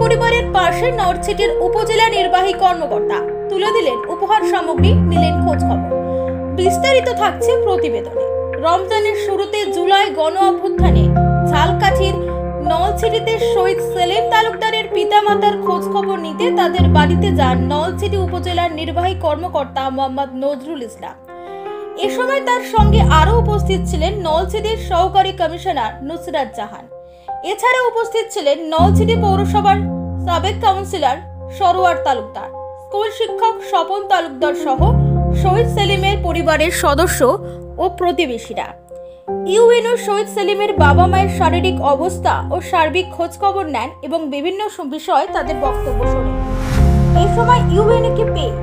পরিবারের পাশে নর্থ সিটির উপজেলা নির্বাহী কর্মকর্তা তুলে দিলেন উপহার সামগ্রী, নিলেন খোঁজ খবর। বিস্তারিত থাকছে প্রতিবেদনে। রমজানের শুরুতে জুলাই গণ অভ্যুত্থানে ঝালকাঠির নলছিটিতে শহীদ সেলিম তালুকদারের পিতামাতার খোঁজ খবর নিতে তাদের বাড়িতে যান নলছিটি উপজেলার নির্বাহী কর্মকর্তা মোহাম্মদ নজরুল ইসলাম। এ সময় তার সঙ্গে আরও উপস্থিত ছিলেন নলছিটির সহকারী কমিশনার নুসরাত জাহান। এছাড়া উপস্থিত ছিলেন নলছিটি পৌরসভার সাবেক কাউন্সিলর সরোয়ার তালুকদার, স্কুল শিক্ষক স্বপন তালুকদার সহ শহীদ সেলিমের পরিবারের সদস্য ও প্রতিবেশীরা। ইউএনও শহীদ সেলিমের বাবা মায়ের শারীরিক অবস্থা ও সার্বিক খোঁজখবর নেন এবং বিভিন্ন বিষয়ে তাদের বক্তব্য শোনেন। এই সময় ইউএনওকে পেয়ে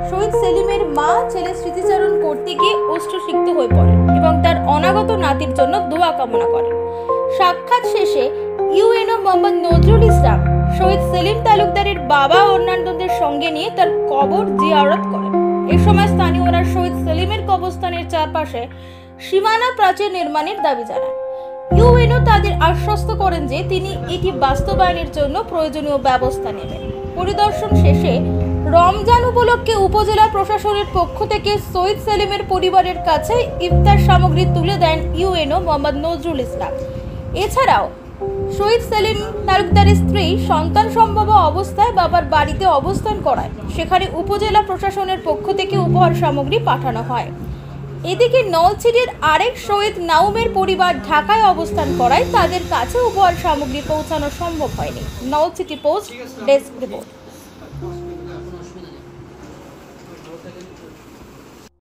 শহীদ সেলিমের মা ছেলে স্মৃতিচারণ করতে গিয়ে অশ্রুসিক্ত হয়ে পড়েন এবং তার অনাগত নাতির জন্য দোয়া কামনা করেন। সাক্ষাৎ শেষে ইউএনও মোহাম্মদ নজরুল ইসলাম শহীদ সেলিম তালুকদারের বাবা ও অন্যান্যদের সঙ্গে নিয়ে তার কবর জিয়ারত করেন। এ সময় স্থানীয়রা শহীদ সেলিমের কবরস্থানের চারপাশে সীমানা প্রাচীর নির্মাণের দাবি জানান। ইউএনও তাদের আশ্বস্ত করেন যে তিনি এটি বাস্তবায়নের জন্য প্রয়োজনীয় ব্যবস্থা নেবেন। পরিদর্শন শেষে রমজান উপলক্ষে উপজেলা প্রশাসনের পক্ষ থেকে শহীদ সেলিমের পরিবারের কাছে ইফতার সামগ্রী তুলে দেন ইউএনও মোহাম্মদ নজরুল ইসলাম। এছাড়াও শহীদ সেলিম তালুকদারের স্ত্রী সন্তান সম্ভব অবস্থায় বাবার বাড়িতে অবস্থান করায় সেখানে উপজেলা প্রশাসনের পক্ষ থেকে উপহার সামগ্রী পাঠানো হয়। এদিকে নলছিটির আরেক শহীদ নাউমের পরিবার ঢাকায় অবস্থান করায় তাদের কাছে উপহার সামগ্রী পৌঁছানো সম্ভব হয়নি। Nalchity post desk report.